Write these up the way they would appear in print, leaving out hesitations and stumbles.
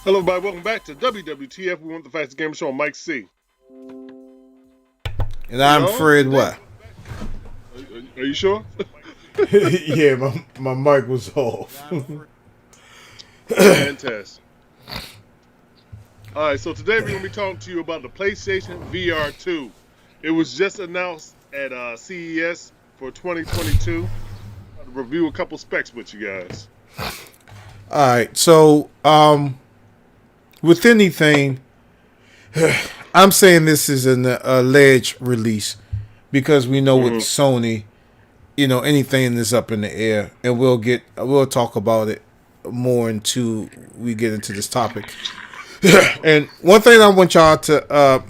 Hello, everybody. Welcome back to WWTF. We want the fastest gamer show on Mike C. And I'm Fred what? Are you sure? Yeah, my mic was off. Fantastic. All right, so today we're going to be talking to you about the PlayStation VR 2. It was just announced at CES for 2022. I'll review a couple specs with you guys. All right, so with anything, I'm saying this is an alleged release because we know with Sony, anything is up in the air, and we'll talk about it more until we get into this topic. And one thing I want y'all to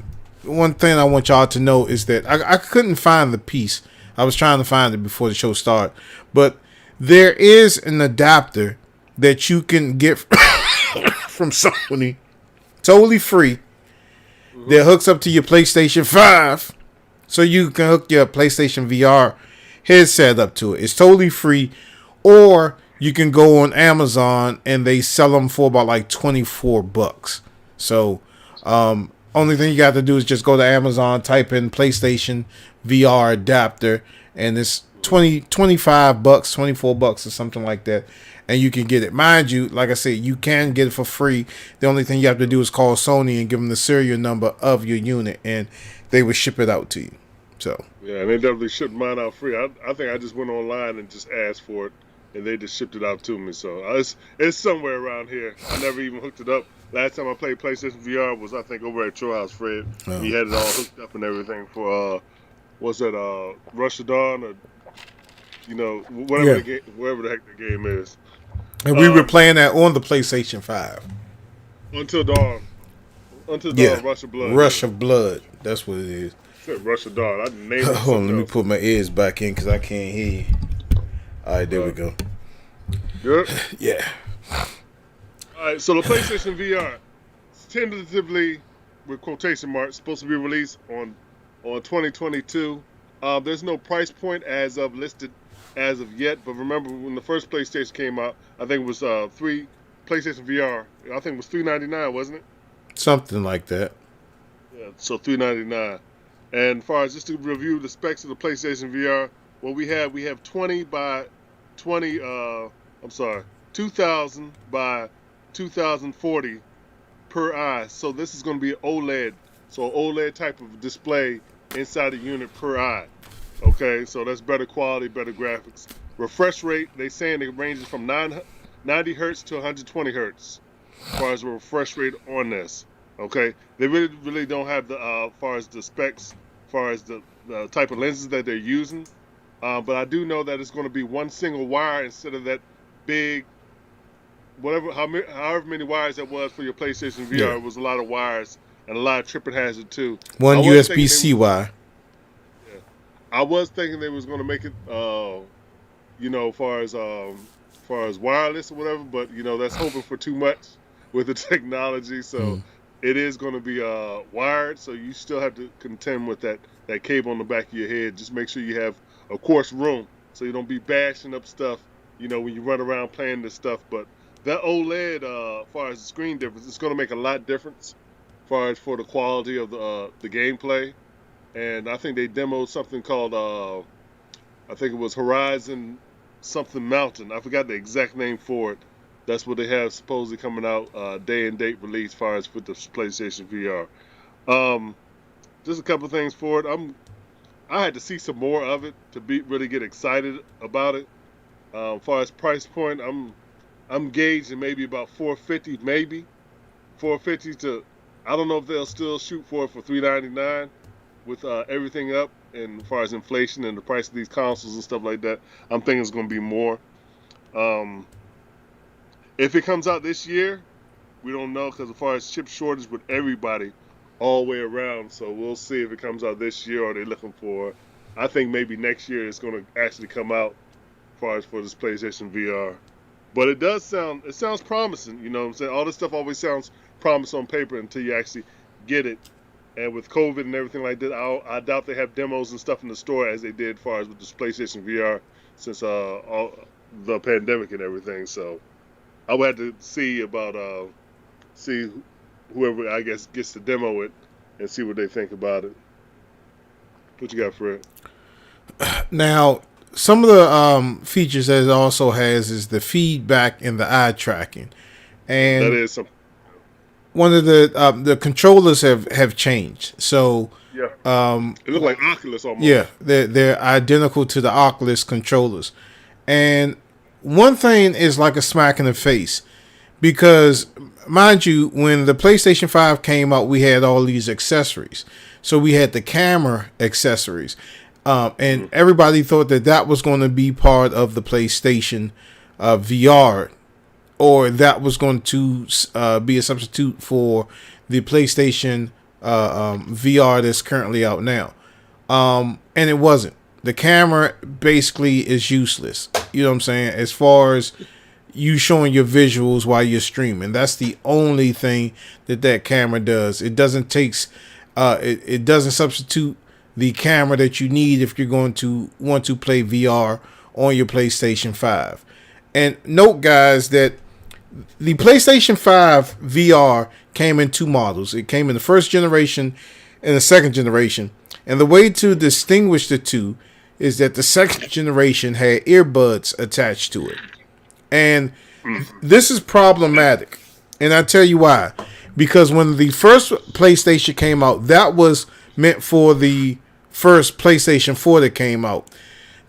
know is that I couldn't find the piece. I was trying to find it before the show started, but there is an adapter that you can get from Sony, totally free, that hooks up to your PlayStation 5, so you can hook your PlayStation VR headset up to it. It's totally free, or you can go on Amazon and they sell them for about like $24. So, only thing you got to do is just go to Amazon, type in PlayStation VR adapter, and it's $25, $24 or something like that, and you can get it. Mind you, like I said, you can get it for free. The only thing you have to do is call Sony and give them the serial number of your unit, and they will ship it out to you. So yeah, and they definitely shipped mine out free. I think I just went online and just asked for it, and they just shipped it out to me. So it's somewhere around here. I never even hooked it up. Last time I played PlayStation VR was, I think, over at your house, Fred. Oh. He had it all hooked up and everything for what's that? Rush of Dawn, or whatever wherever the heck the game is. And we were playing that on the PlayStation 5. Until Dawn. Until Dawn, Rush of Blood. Rush of Blood. That's what it is. Rush of Dawn. I named it. Hold on, let me put my ears back in because I can't hear you. All right, there we go. Good? Yeah. All right, so the PlayStation VR, tentatively, with quotation marks, supposed to be released on 2022. There's no price point listed as of yet, but remember when the first PlayStation came out, I think it was PlayStation VR. I think it was $399, wasn't it? Something like that. Yeah, so $399. And as far as just to review the specs of the PlayStation VR, what we have 20 by 20. 2,000 by 2,040 per eye. So this is going to be an OLED. So an OLED type of display inside the unit per eye. Okay, so that's better quality, better graphics. Refresh rate, they saying it ranges from 90 hertz to 120 hertz as far as the refresh rate on this. Okay, they really don't have the as far as the specs, as far as the type of lenses that they're using. But I do know that it's going to be one single wire instead of that big, however many wires that was for your PlayStation VR. Yeah. It was a lot of wires and a lot of tripping hazard too. One USB-C wire. Yeah, I was thinking they was going to make it, far as wireless or whatever. But that's hoping for too much with the technology. So it is going to be wired. So you still have to contend with that cable on the back of your head. Just make sure you have, of course, room so you don't be bashing up stuff. When you run around playing this stuff. But that OLED, as far as the screen difference, it's going to make a lot difference as far as for the quality of the gameplay. And I think they demoed something called, I think it was Horizon something Mountain. I forgot the exact name for it. That's what they have supposedly coming out, day and date release as far as with the PlayStation VR. Just a couple things for it. I had to see some more of it to really get excited about it. As far as price point, I'm gauging maybe about $450, maybe $450 to. I don't know if they'll still shoot for it for $399 with everything up, and as far as inflation and the price of these consoles and stuff like that. I'm thinking it's going to be more. If it comes out this year, we don't know because as far as chip shortage with everybody all the way around, so we'll see if it comes out this year or they're looking for. I think maybe next year it's going to actually come out. As far as for this PlayStation VR. But it sounds promising. You know what I'm saying? All this stuff always sounds promising on paper until you actually get it. And with COVID and everything like that, I doubt they have demos and stuff in the store as they did, as far as with this PlayStation VR since all the pandemic and everything. So I would have to see about see whoever I guess gets to demo it and see what they think about it. What you got, Fred? Now, some of the features that it also has is the feedback and the eye tracking, That and is some. one of the controllers have changed. So Yeah, it looked like Oculus yeah, almost. they're identical to the Oculus controllers, and one thing is like a smack in the face because, mind you, when the PlayStation 5 came out, we had all these accessories. So we had the camera accessories, and Mm-hmm. everybody thought that that was going to be part of the PlayStation VR, or that was going to be a substitute for the PlayStation VR that's currently out now. And it wasn't. The camera basically is useless. You know what I'm saying? As far as you showing your visuals while you're streaming, that's the only thing that camera does. It doesn't takes, it doesn't substitute the camera that you need if you're going to want to play VR on your PlayStation 5. And note, guys, that the PlayStation 5 VR came in two models. It came in the first generation and the second generation. And the way to distinguish the two is that the second generation had earbuds attached to it. And this is problematic. And I tell you why. Because when the first PlayStation came out, that was meant for the first PlayStation 4 that came out.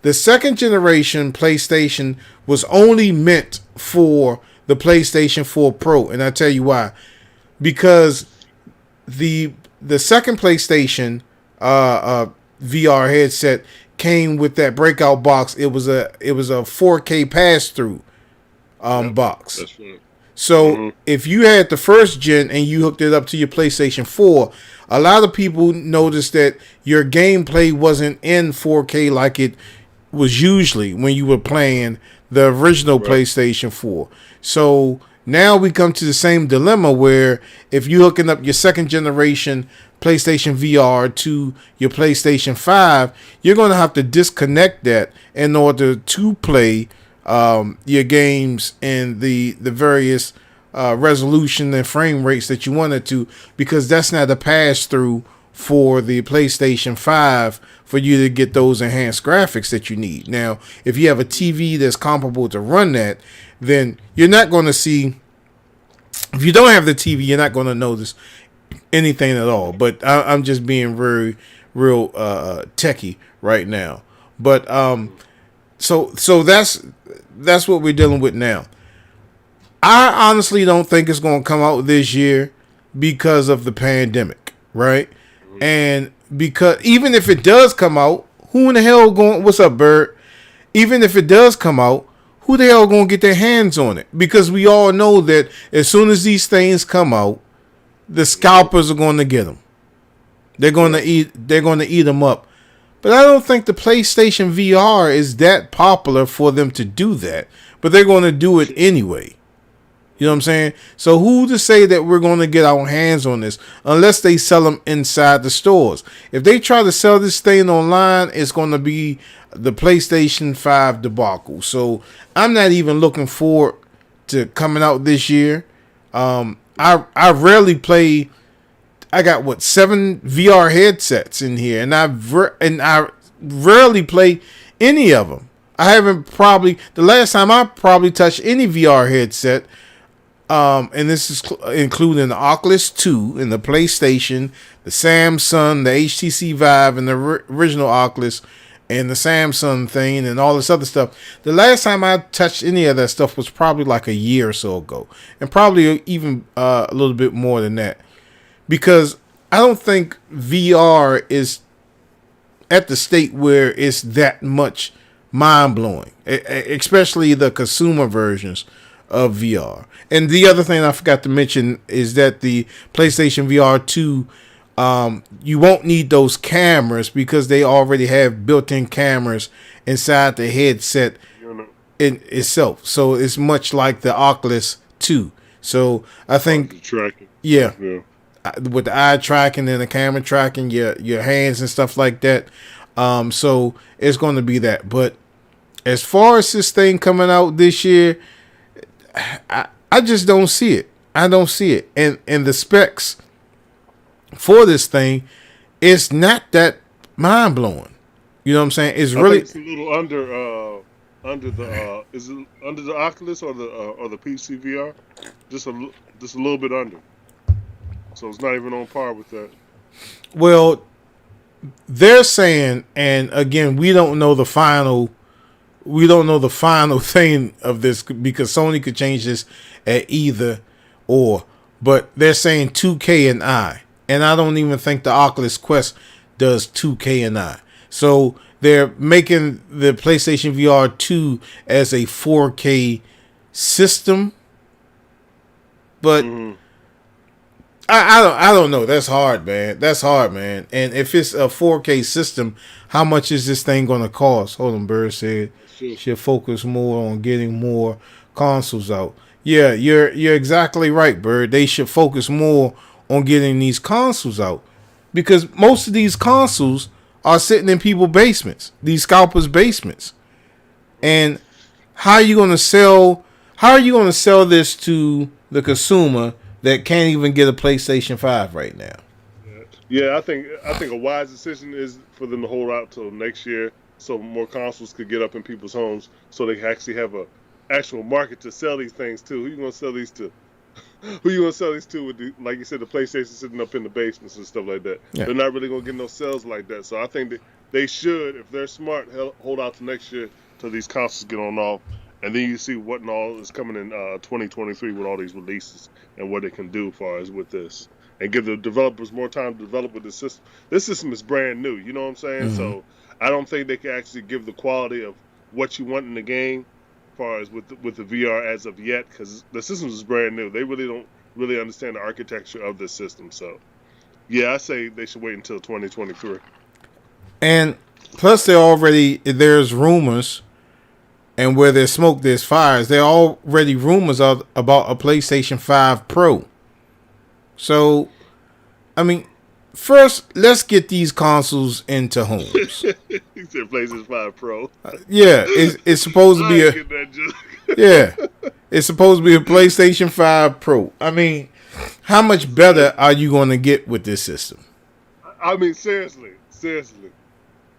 The second generation PlayStation was only meant for the PlayStation 4 Pro. And I tell you why. Because the second PlayStation VR headset came with that breakout box. It was a 4K pass through Yep, box. that's right. So Mm-hmm. if you had the first gen and you hooked it up to your PlayStation 4, a lot of people noticed that your gameplay wasn't in 4K like it was usually when you were playing the original Right. PlayStation 4. So now we come to the same dilemma where if you're hooking up your second generation PlayStation VR to your PlayStation 5, you're going to have to disconnect that in order to play your games in the various resolution and frame rates that you wanted to, because that's not a pass through for the PlayStation 5 for you to get those enhanced graphics that you need. Now, if you have a TV that's comparable to run that, then you're not going to see. If you don't have the TV, you're not going to notice anything at all. But I'm just being very real techie right now. But so that's what we're dealing with now. I honestly don't think it's going to come out this year because of the pandemic, right? And because even if it does come out, who in the hell going? What's up, Bird? Even if it does come out, who the hell going to get their hands on it? Because we all know that as soon as these things come out, the scalpers are going to get them. They're going to eat. They're going to eat them up. But I don't think the PlayStation VR is that popular for them to do that. But they're going to do it anyway. You know what I'm saying? So who to say that we're going to get our hands on this unless they sell them inside the stores? If they try to sell this thing online, it's going to be the PlayStation 5 debacle. I'm not even looking forward to coming out this year. I rarely play. I got 7 VR headsets in here, and I rarely play any of them. I haven't probably the last time I probably touched any VR headset. And this is including the Oculus 2 and the PlayStation, the Samsung, the HTC Vive, and the original Oculus, and the Samsung thing, and all this other stuff. The last time I touched any of that stuff was probably like a year or so ago, and probably even a little bit more than that, because I don't think VR is at the state where it's that much mind blowing, especially the consumer versions of VR. And the other thing I forgot to mention is that the PlayStation VR 2, you won't need those cameras because they already have built-in cameras inside the headset. You know, in itself. So it's much like the Oculus 2. So I think, Tracking. yeah, Yeah. with the eye tracking and the camera tracking your hands and stuff like that. So it's going to be that. But as far as this thing coming out this year, I just don't see it. I don't see it. And the specs for this thing, it's not that mind blowing. You know what I'm saying? It's I really think it's a little under the is it under the Oculus or the PC VR? Just a little bit under. So it's not even on par with that. well. They're saying, and again, we don't know the final. We don't know the final thing of this because Sony could change this at either or. But they're saying 2K and I don't even think the Oculus Quest does 2K and I. So they're making the PlayStation VR 2 as a 4K system, but I don't know. That's hard, man. That's hard, man. And if it's a 4K system, how much is this thing going to cost? Hold on, Bird said should focus more on getting more consoles out. Yeah, you're exactly right, Bird. They should focus more on getting these consoles out because most of these consoles are sitting in people's basements, these scalpers' basements. And how are you going to sell? How are you going to sell this to the consumer that can't even get a PlayStation 5 right now? Yeah, I think a wise decision is for them to hold out till next year, so more consoles could get up in people's homes, so they can actually have a actual market to sell these things to. Who you gonna sell these to? Who you gonna sell these to with like you said, the PlayStation sitting up in the basements and stuff like that? Yeah. They're not really gonna get no sales like that. So I think that they should, if they're smart, hold out to next year till these consoles get on off, and then you see what and all is coming in 2023 with all these releases and what it can do as far as with this. And give the developers more time to develop with this system. This system is brand new, you know what I'm saying? Mm-hmm. So I don't think they can actually give the quality of what you want in the game as far as with the VR as of yet, because the system is brand new. They really don't really understand the architecture of this system. So, yeah, I say they should wait until 2023. And plus, there's rumors, and where there's smoke, there's fires. There are already rumors about a PlayStation 5 Pro. So, I mean, first, let's get these consoles into homes. He said PlayStation 5 Pro. Yeah, it's supposed to be it's supposed to be a PlayStation 5 Pro. I mean, how much better are you going to get with this system? I mean, seriously.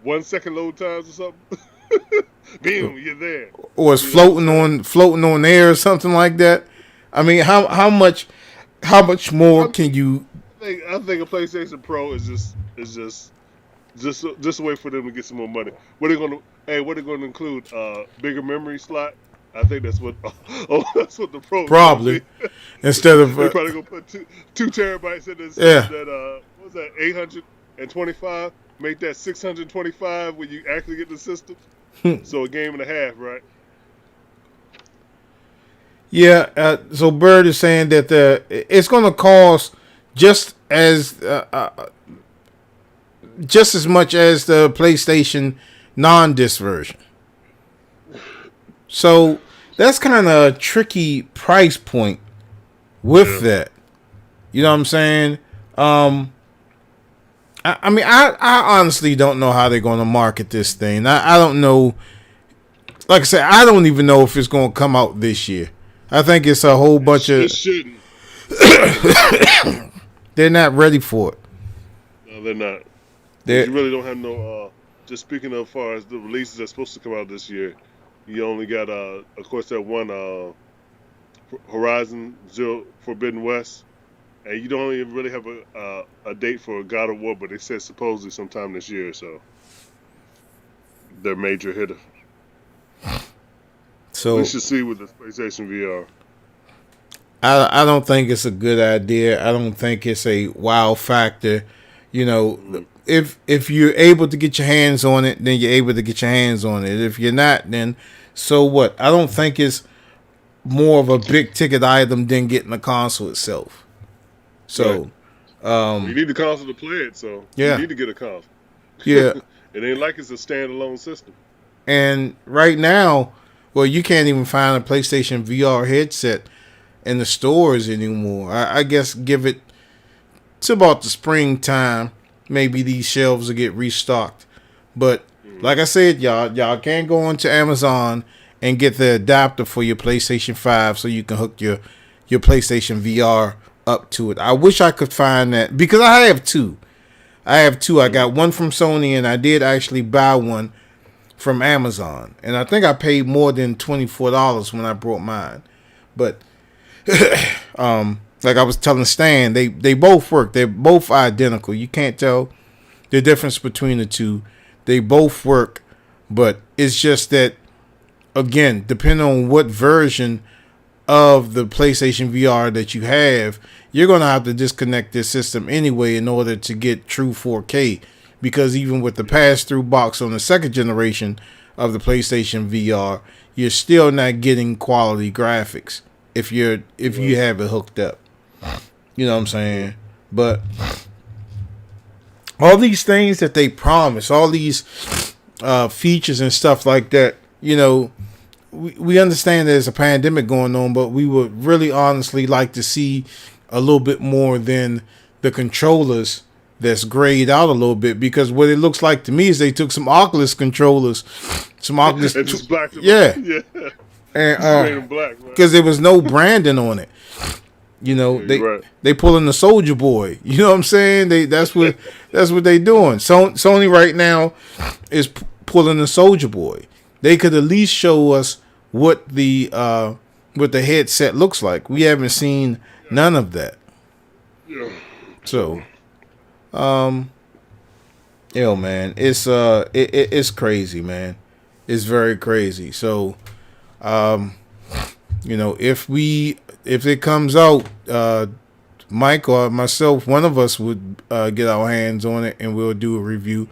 1 second load times or something. Boom, you're there. Or it's floating on air or something like that. I mean, how much more can you? I think a PlayStation Pro is just a way for them to get some more money. What are they going to include? Bigger memory slot. I think that's what. That's what the Pro probably instead of they're probably gonna put 2 terabytes in this. Yeah. That what was that 825? Make that 625 when you actually get the system. So a game and a half, right? Yeah, so Bird is saying that it's going to cost just as much as the PlayStation non-disc version. So that's kind of a tricky price point with that. You know what I'm saying? I mean, I honestly don't know how they're going to market this thing. I don't know. Like I said, I don't even know if it's going to come out this year. I think it's a whole bunch of. It shouldn't. They're not ready for it. No, they're not. You really don't have no. Just speaking of, as far as the releases that's supposed to come out this year, you only got, of course, that one Horizon Zero Forbidden West, and you don't even really have a date for God of War, but they said supposedly sometime this year. So their major hitter. So we should see with the PlayStation VR. I don't think it's a good idea. I don't think it's a wow factor. You know, if you're able to get your hands on it, then you're able to get your hands on it. If you're not, then so what? I don't think it's more of a big ticket item than getting the console itself. So you need the console to play it. So you need to get a console. Yeah, it ain't like it's a standalone system. And right now, Well, you can't even find a PlayStation VR headset in the stores anymore. I guess give it to about the springtime, maybe these shelves will get restocked. But like I said, y'all can go onto Amazon and get the adapter for your PlayStation 5 so you can hook your PlayStation VR up to it. I wish I could find that because I have two. I got one from Sony and I did actually buy one from Amazon. And I think I paid more than $24 when I brought mine. But like I was telling Stan, they both work. They're both identical. You can't tell the difference between the two. They both work, but it's just that again, depending on what version of the PlayStation VR that you have, you're gonna have to disconnect this system anyway in order to get true 4K. Because even with the pass-through box on the second generation of the PlayStation VR, you're still not getting quality graphics if you have it hooked up. You know what I'm saying? But all these things that they promise, all these features and stuff like that, you know, we understand there's a pandemic going on, but we would really honestly like to see a little bit more than the controllers that's grayed out a little bit, because what it looks like to me is they took some Oculus controllers, some Oculus, and just black them. yeah, and black, because there was no branding on it. You know, they pulling the Soldier Boy. You know what I'm saying? That's what they doing. Sony right now is pulling the Soldier Boy. They could at least show us what the headset looks like. We haven't seen none of that. Yeah. So, man, it's crazy, man. It's very crazy. So, if it comes out, Mike or myself, one of us would get our hands on it and we'll do a review.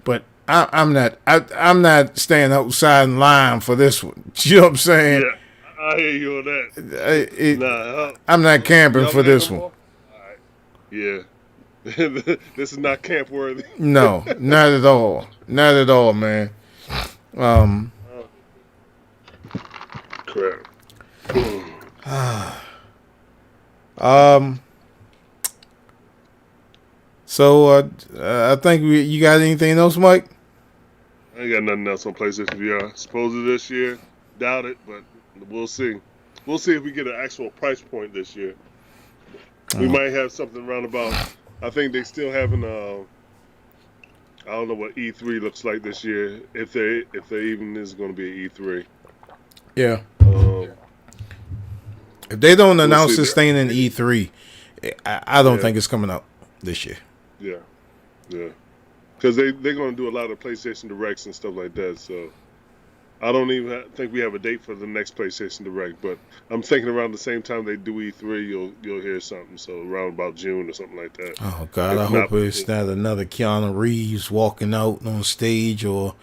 But I'm not staying outside in line for this one. You know what I'm saying? Yeah, I hear you on that. I'm not camping for this one. All right. Yeah. This is not camp worthy. No, not at all. Not at all, man. Correct. So I think you got anything else, Mike? I ain't got nothing else on PlayStation VR. Supposedly this year, doubt it, but we'll see. We'll see if we get an actual price point this year. We might have something around about. I think they still haven't. I don't know what E3 looks like this year. If there even is going to be an E3. Yeah. If they don't announce this thing in E3, I don't think it's coming out this year. Yeah. Because they're going to do a lot of PlayStation Directs and stuff like that. So I don't even think we have a date for the next PlayStation Direct. But I'm thinking around the same time they do E3, you'll hear something. So around about June or something like that. Oh God, I hope it's not another Keanu Reeves walking out on stage or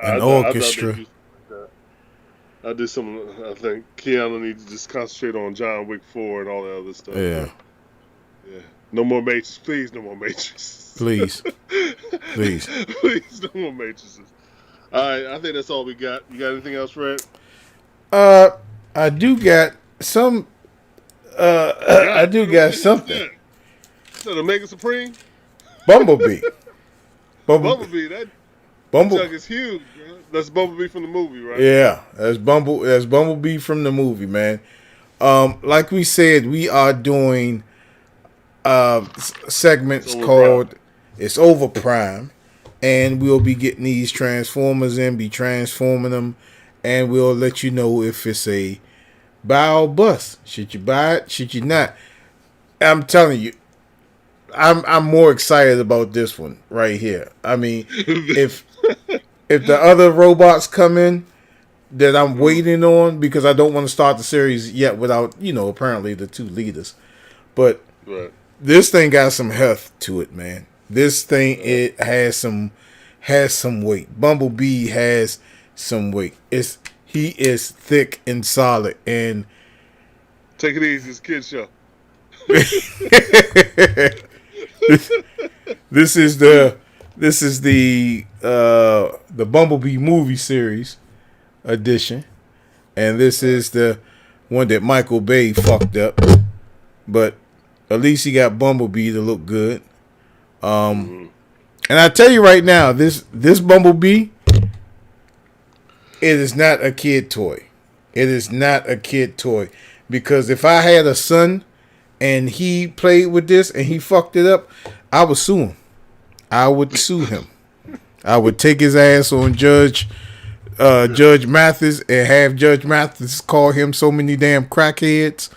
an orchestra. I think Keanu needs to just concentrate on John Wick 4 and all that other stuff. Yeah. No more Matrix, please. No more Matrix. Please. Please, no more Matrices. All right, I think that's all we got. You got anything else, Fred? I do got some. I do got something. So the Mega Supreme. Bumblebee. Bumblebee. That jug is huge. Bro. That's Bumblebee from the movie, right? Yeah, that's Bumblebee from the movie, man. Like we said, we are doing segments called It's Over Prime, and we'll be getting these Transformers in, be transforming them, and we'll let you know if it's a buy or bust. Should you buy it? Should you not? I'm telling you, I'm more excited about this one right here. I mean, if the other robots come in that I'm waiting on, because I don't want to start the series yet without, apparently the two leaders. But this thing got some heft to it, man. This thing, it has some weight. Bumblebee has some weight. He is thick and solid. And take it easy, it's a kid show. This is the Bumblebee movie series edition. and this is the one that Michael Bay fucked up. But at least he got Bumblebee to look good. And I tell you right now, this Bumblebee, it is not a kid toy. It is not a kid toy. Because if I had a son and he played with this and he fucked it up, I would sue him. I would sue him. I would take his ass on Judge Mathis and have Judge Mathis call him so many damn crackheads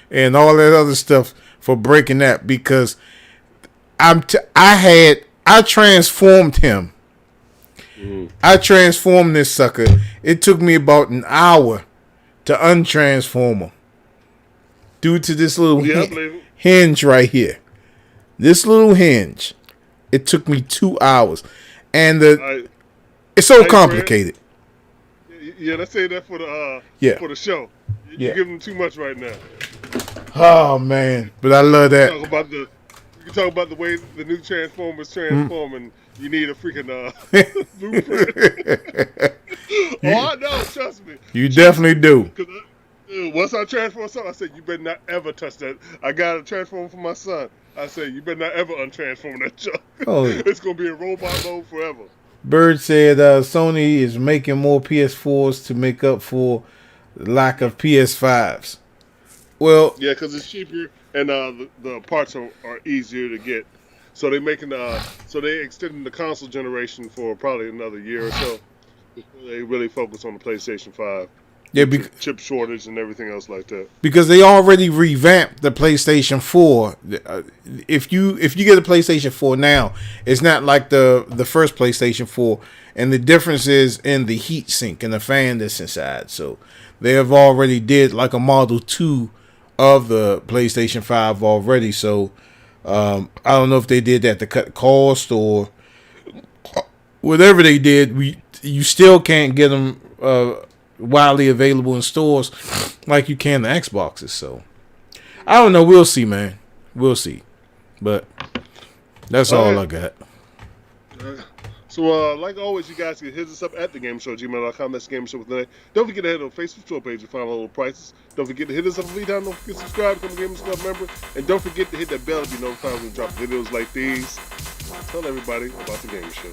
and all that other stuff for breaking that, because I transformed him. I transformed this sucker. It took me about an hour to untransform him due to this little hinge right here. This little hinge. It took me 2 hours, and it's so complicated. Yeah, let's say that for the show. You're giving them too much right now. Oh man, but I love that. You can talk about the way the new Transformers transform, and you need a freaking blueprint. I know, trust me. You definitely do. Once I transform something, I said, you better not ever touch that. I got a transformer for my son. I said, you better not ever untransform that junk. Oh. It's going to be in robot mode forever. Bird said Sony is making more PS4s to make up for the lack of PS5s. Well, yeah, because it's cheaper and the parts are easier to get. So they extending the console generation for probably another year or so. They really focus on the PlayStation 5. Yeah, chip shortage and everything else like that. Because they already revamped the PlayStation 4. If you get a PlayStation 4 now, it's not like the first PlayStation 4, and the difference is in the heat sink and the fan that's inside. So they have already did like a Model 2 of the PlayStation 5 already. So I don't know if they did that to cut cost or whatever they did. You still can't get them widely available in stores like you can the Xboxes. So I don't know. We'll see, man. We'll see. But that's all I got. So like always, you guys can hit us up at thagamersshow@gmail.com. That's the Gamer Show with the name. Don't forget to head on the Facebook store page to find all the prices. Don't forget to hit us up and leave down. Don't forget to subscribe, become a Gamers Club member, and don't forget to hit that bell to be notified when we drop videos like these. Tell everybody about the Gamer Show.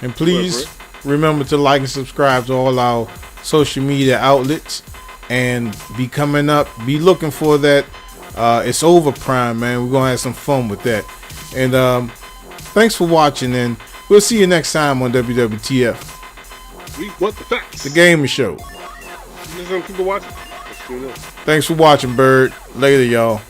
And please remember to like and subscribe to all our social media outlets, and be looking for that It's Over Prime, man. We're gonna have some fun with that. And thanks for watching, and we'll see you next time on WWTF. We want the facts. The Gamer Show. Keep watching. Thanks for watching, Bird. Later, y'all.